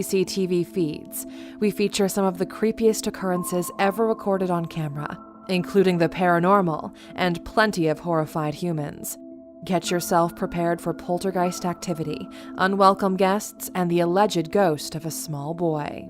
CCTV feeds, we feature some of the creepiest occurrences ever recorded on camera, including the paranormal and plenty of horrified humans. Get yourself prepared for poltergeist activity, unwelcome guests, and the alleged ghost of a small boy.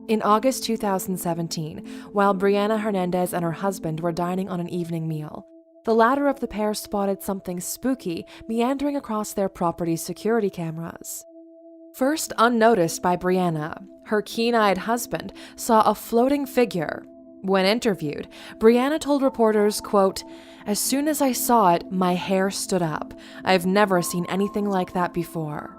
In August 2017, while Brianna Hernandez and her husband were dining on an evening meal, the latter of the pair spotted something spooky meandering across their property's security cameras. First unnoticed by Brianna, her keen-eyed husband saw a floating figure. When interviewed, Brianna told reporters, quote, "As soon as I saw it, my hair stood up. I've never seen anything like that before."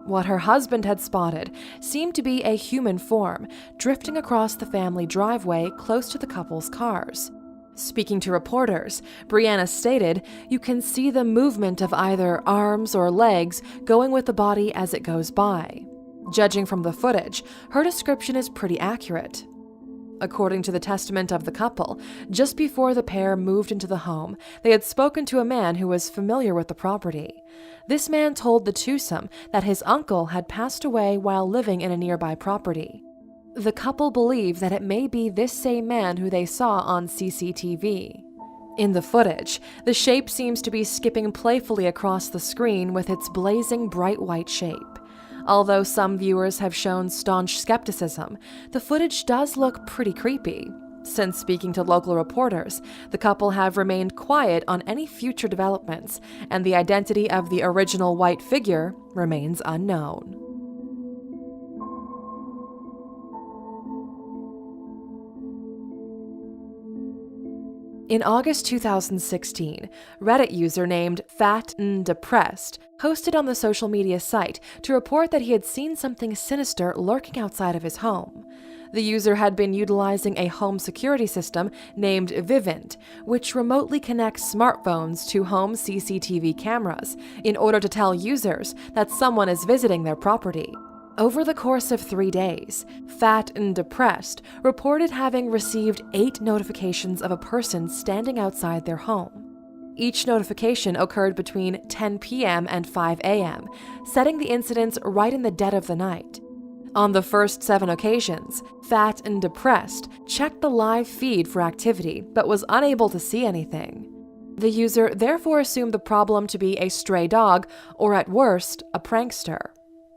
What her husband had spotted seemed to be a human form drifting across the family driveway close to the couple's cars. Speaking to reporters, Brianna stated, "You can see the movement of either arms or legs going with the body as it goes by." Judging from the footage, her description is pretty accurate. According to the testament of the couple, just before the pair moved into the home, they had spoken to a man who was familiar with the property. This man told the twosome that his uncle had passed away while living in a nearby property. The couple believe that it may be this same man who they saw on CCTV. In the footage, the shape seems to be skipping playfully across the screen with its blazing bright white shape. Although some viewers have shown staunch skepticism, the footage does look pretty creepy. Since speaking to local reporters, the couple have remained quiet on any future developments, and the identity of the original white figure remains unknown. In August 2016, Reddit user named Fat and Depressed posted on the social media site to report that he had seen something sinister lurking outside of his home. The user had been utilizing a home security system named Vivint, which remotely connects smartphones to home CCTV cameras in order to tell users that someone is visiting their property. Over the course of 3 days, Fat and Depressed reported having received 8 notifications of a person standing outside their home. Each notification occurred between 10 p.m. and 5 a.m., setting the incidents right in the dead of the night. On the first 7 occasions, Fat and Depressed checked the live feed for activity but was unable to see anything. The user therefore assumed the problem to be a stray dog or, at worst, a prankster.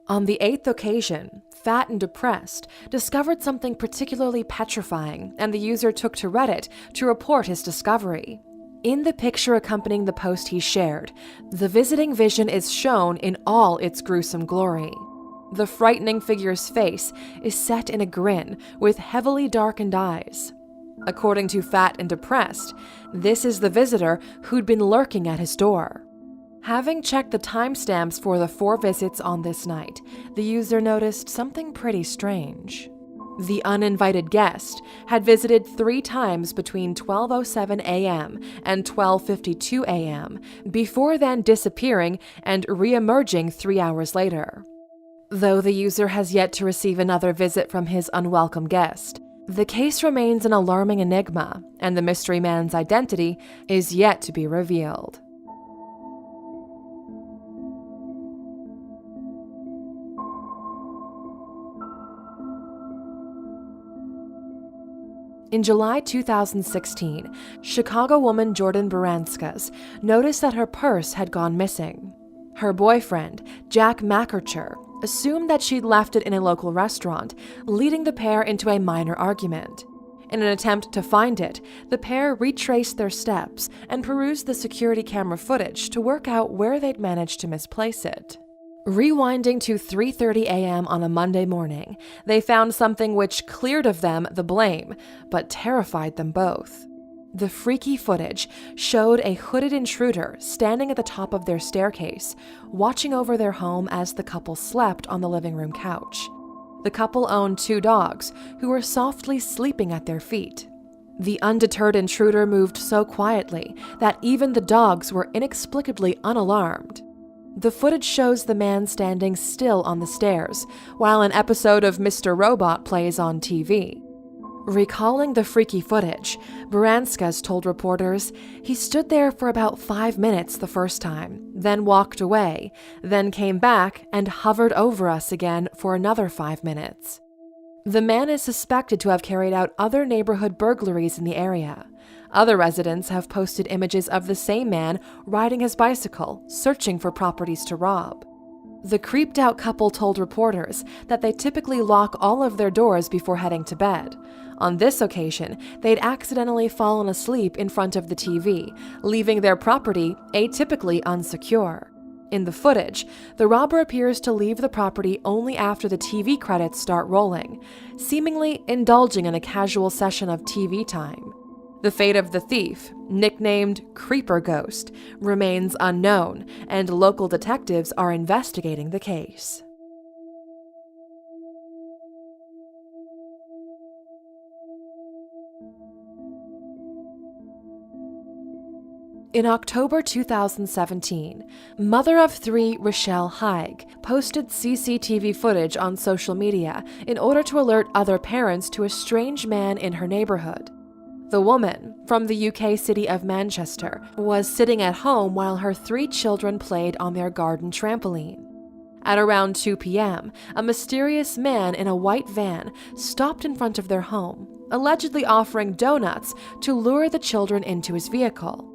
On the 8th occasion, Fat and Depressed discovered something particularly petrifying, and the user took to Reddit to report his discovery. In the picture accompanying the post he shared, the visiting vision is shown in all its gruesome glory. The frightening figure's face is set in a grin with heavily darkened eyes. According to Fat and Depressed, this is the visitor who'd been lurking at his door. Having checked the timestamps for the 4 visits on this night, the user noticed something pretty strange. The uninvited guest had visited 3 times between 12:07 a.m. and 12:52 a.m., before then disappearing and re-emerging 3 hours later. Though the user has yet to receive another visit from his unwelcome guest, the case remains an alarming enigma, and the mystery man's identity is yet to be revealed. In July 2016, Chicago woman Jordan Baranskis noticed that her purse had gone missing. Her boyfriend, Jack Makercher, assumed that she'd left it in a local restaurant, leading the pair into a minor argument. In an attempt to find it, the pair retraced their steps and perused the security camera footage to work out where they'd managed to misplace it. Rewinding to 3:30 a.m. on a Monday morning, they found something which cleared of them the blame, but terrified them both. The freaky footage showed a hooded intruder standing at the top of their staircase, watching over their home as the couple slept on the living room couch. The couple owned 2 dogs, who were softly sleeping at their feet. The undeterred intruder moved so quietly that even the dogs were inexplicably unalarmed. The footage shows the man standing still on the stairs, while an episode of Mr. Robot plays on TV. Recalling the freaky footage, Baranskis told reporters he stood there for about 5 minutes the first time, then walked away, then came back and hovered over us again for another 5 minutes. The man is suspected to have carried out other neighborhood burglaries in the area. Other residents have posted images of the same man riding his bicycle, searching for properties to rob. The creeped-out couple told reporters that they typically lock all of their doors before heading to bed. On this occasion, they'd accidentally fallen asleep in front of the TV, leaving their property atypically unsecure. In the footage, the robber appears to leave the property only after the TV credits start rolling, seemingly indulging in a casual session of TV time. The fate of the thief, nicknamed Creeper Ghost, remains unknown, and local detectives are investigating the case. In October 2017, mother of 3 Rochelle Haig posted CCTV footage on social media in order to alert other parents to a strange man in her neighborhood. The woman, from the UK city of Manchester, was sitting at home while her 3 children played on their garden trampoline. At around 2 p.m., a mysterious man in a white van stopped in front of their home, allegedly offering donuts to lure the children into his vehicle.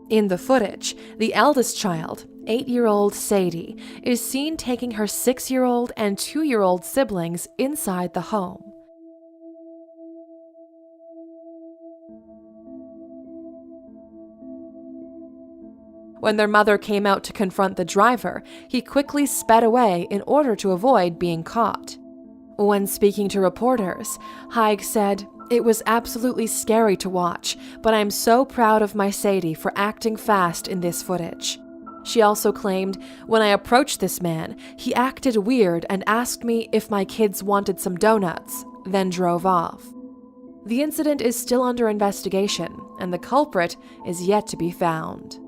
In the footage, the eldest child, 8-year-old Sadie, is seen taking her 6-year-old and 2-year-old siblings inside the home. When their mother came out to confront the driver, he quickly sped away in order to avoid being caught. When speaking to reporters, Haig said, "It was absolutely scary to watch, but I'm so proud of my Sadie for acting fast in this footage." She also claimed, "When I approached this man, he acted weird and asked me if my kids wanted some donuts, then drove off." The incident is still under investigation, and the culprit is yet to be found.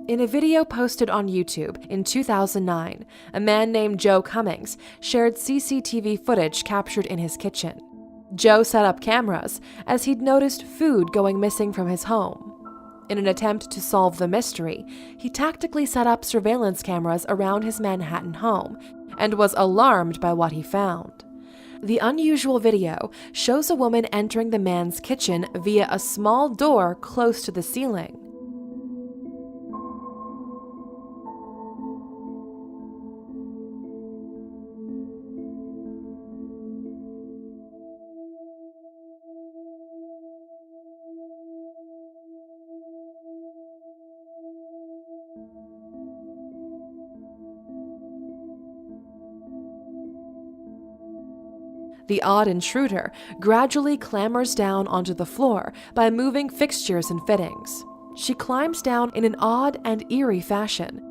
In a video posted on YouTube in 2009, a man named Joe Cummings shared CCTV footage captured in his kitchen. Joe set up cameras as he'd noticed food going missing from his home. In an attempt to solve the mystery, he tactically set up surveillance cameras around his Manhattan home and was alarmed by what he found. The unusual video shows a woman entering the man's kitchen via a small door close to the ceiling. The odd intruder gradually clambers down onto the floor by moving fixtures and fittings. She climbs down in an odd and eerie fashion.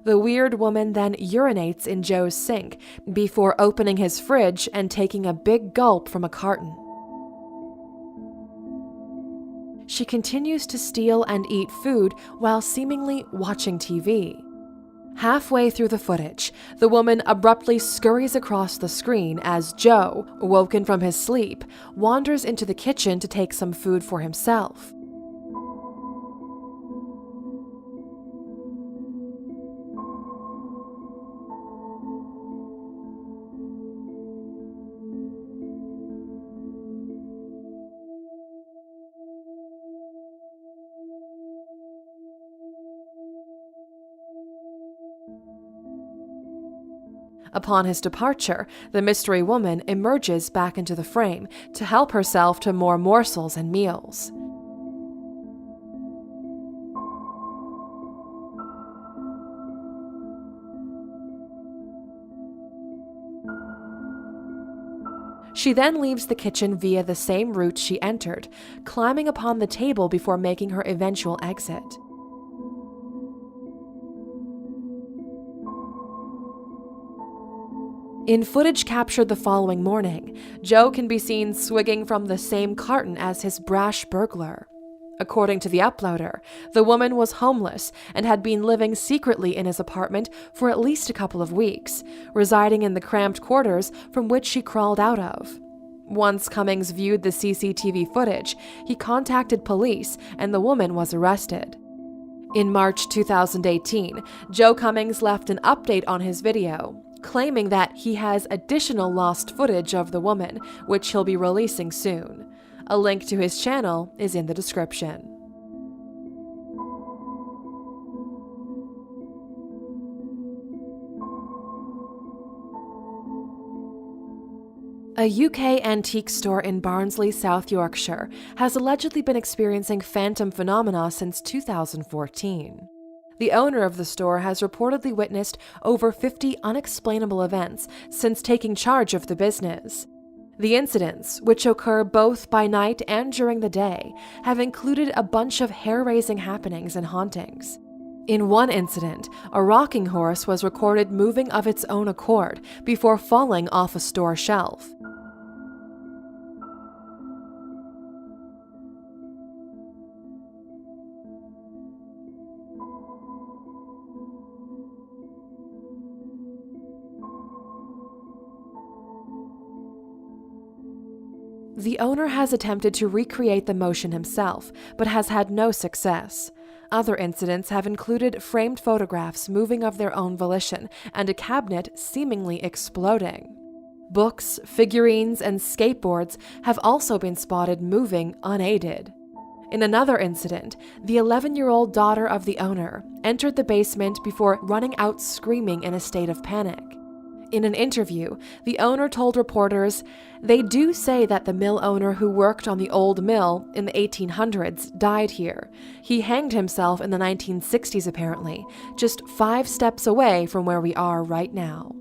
The weird woman then urinates in Joe's sink before opening his fridge and taking a big gulp from a carton. She continues to steal and eat food while seemingly watching TV. Halfway through the footage, the woman abruptly scurries across the screen as Joe, woken from his sleep, wanders into the kitchen to take some food for himself. Upon his departure, the mystery woman emerges back into the frame to help herself to more morsels and meals. She then leaves the kitchen via the same route she entered, climbing upon the table before making her eventual exit. In footage captured the following morning, Joe can be seen swigging from the same carton as his brash burglar. According to the uploader, the woman was homeless and had been living secretly in his apartment for at least a couple of weeks, residing in the cramped quarters from which she crawled out of. Once Cummings viewed the CCTV footage, he contacted police and the woman was arrested. In March 2018, Joe Cummings left an update on his video, claiming that he has additional lost footage of the woman, which he'll be releasing soon. A link to his channel is in the description. A UK antique store in Barnsley, South Yorkshire, has allegedly been experiencing phantom phenomena since 2014. The owner of the store has reportedly witnessed over 50 unexplainable events since taking charge of the business. The incidents, which occur both by night and during the day, have included a bunch of hair-raising happenings and hauntings. In one incident, a rocking horse was recorded moving of its own accord before falling off a store shelf. The owner has attempted to recreate the motion himself, but has had no success. Other incidents have included framed photographs moving of their own volition and a cabinet seemingly exploding. Books, figurines, and skateboards have also been spotted moving unaided. In another incident, the 11-year-old daughter of the owner entered the basement before running out screaming in a state of panic. In an interview, the owner told reporters, "They do say that the mill owner who worked on the old mill in the 1800s died here. He hanged himself in the 1960s apparently, just 5 steps away from where we are right now."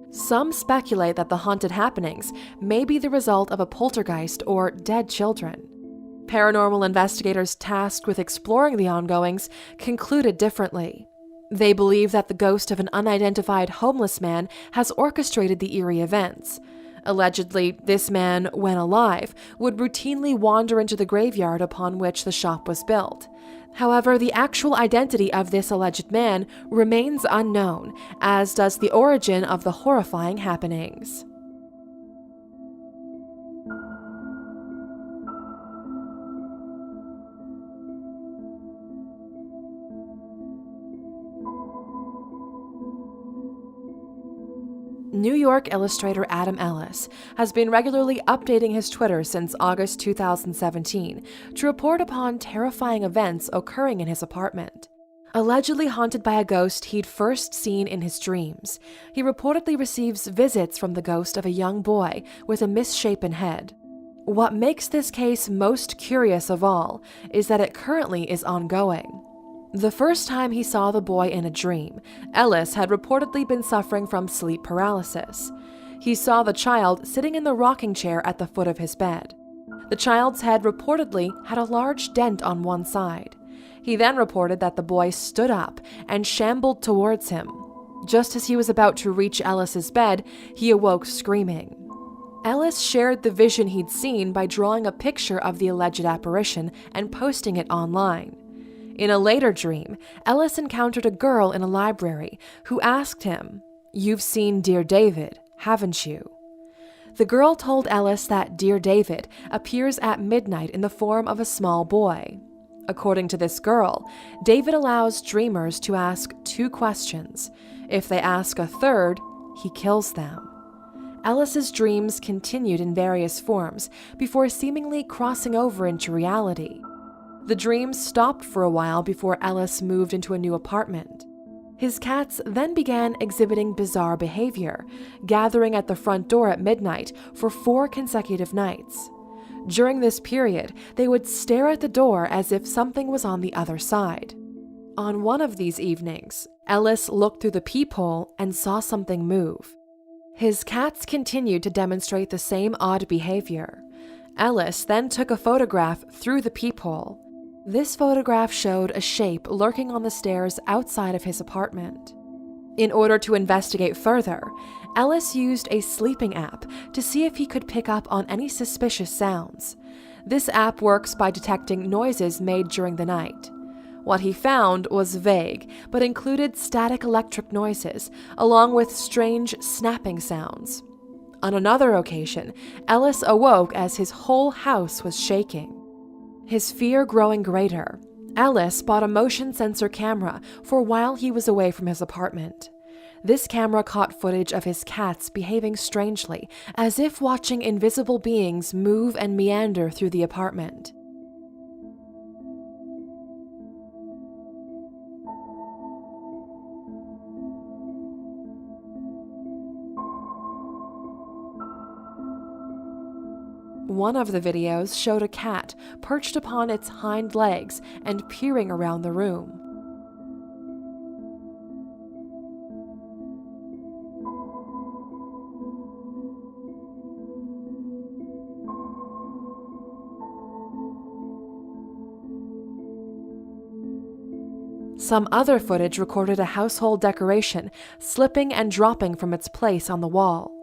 Some speculate that the haunted happenings may be the result of a poltergeist or dead children. Paranormal investigators tasked with exploring the ongoings concluded differently. They believe that the ghost of an unidentified homeless man has orchestrated the eerie events. Allegedly, this man, when alive, would routinely wander into the graveyard upon which the shop was built. However, the actual identity of this alleged man remains unknown, as does the origin of the horrifying happenings. New York illustrator Adam Ellis has been regularly updating his Twitter since August 2017 to report upon terrifying events occurring in his apartment. Allegedly haunted by a ghost he'd first seen in his dreams, he reportedly receives visits from the ghost of a young boy with a misshapen head. What makes this case most curious of all is that it currently is ongoing. The first time he saw the boy in a dream, Ellis had reportedly been suffering from sleep paralysis. He saw the child sitting in the rocking chair at the foot of his bed. The child's head reportedly had a large dent on one side. He then reported that the boy stood up and shambled towards him. Just as he was about to reach Ellis's bed, he awoke screaming. Ellis shared the vision he'd seen by drawing a picture of the alleged apparition and posting it online. In a later dream, Ellis encountered a girl in a library who asked him, "You've seen Dear David, haven't you?" The girl told Ellis that Dear David appears at midnight in the form of a small boy. According to this girl, David allows dreamers to ask 2 questions. If they ask a third, he kills them. Ellis's dreams continued in various forms before seemingly crossing over into reality. The dreams stopped for a while before Ellis moved into a new apartment. His cats then began exhibiting bizarre behavior, gathering at the front door at midnight for 4 consecutive nights. During this period, they would stare at the door as if something was on the other side. On one of these evenings, Ellis looked through the peephole and saw something move. His cats continued to demonstrate the same odd behavior. Ellis then took a photograph through the peephole. This photograph showed a shape lurking on the stairs outside of his apartment. In order to investigate further, Ellis used a sleeping app to see if he could pick up on any suspicious sounds. This app works by detecting noises made during the night. What he found was vague, but included static electric noises, along with strange snapping sounds. On another occasion, Ellis awoke as his whole house was shaking. His fear growing greater, Ellis bought a motion sensor camera for while he was away from his apartment. This camera caught footage of his cats behaving strangely, as if watching invisible beings move and meander through the apartment. One of the videos showed a cat perched upon its hind legs and peering around the room. Some other footage recorded a household decoration slipping and dropping from its place on the wall.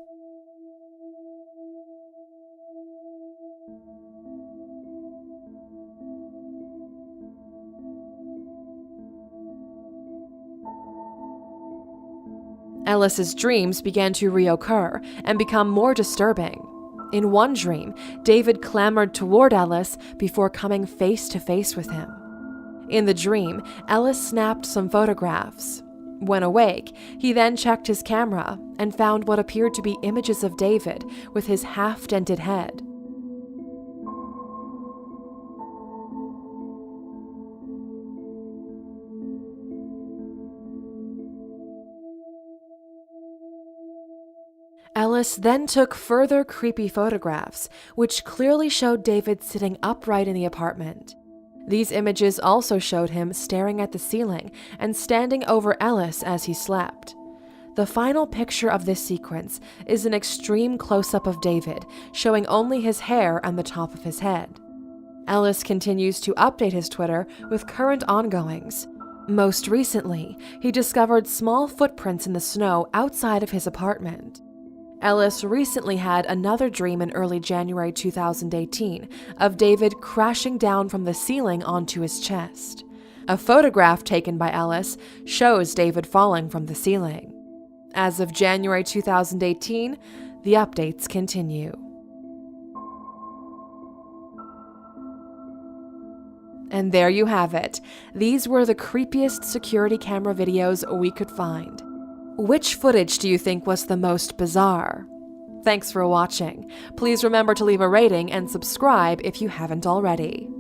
Ellis's dreams began to reoccur and become more disturbing. In one dream, David clambered toward Ellis before coming face to face with him. In the dream, Ellis snapped some photographs. When awake, he then checked his camera and found what appeared to be images of David with his half-dented head. Ellis then took further creepy photographs, which clearly showed David sitting upright in the apartment. These images also showed him staring at the ceiling and standing over Ellis as he slept. The final picture of this sequence is an extreme close-up of David, showing only his hair and the top of his head. Ellis continues to update his Twitter with current ongoings. Most recently, he discovered small footprints in the snow outside of his apartment. Ellis recently had another dream in early January 2018 of David crashing down from the ceiling onto his chest. A photograph taken by Ellis shows David falling from the ceiling. As of January 2018, the updates continue. And there you have it. These were the creepiest security camera videos we could find. Which footage do you think was the most bizarre? Thanks for watching. Please remember to leave a rating and subscribe if you haven't already.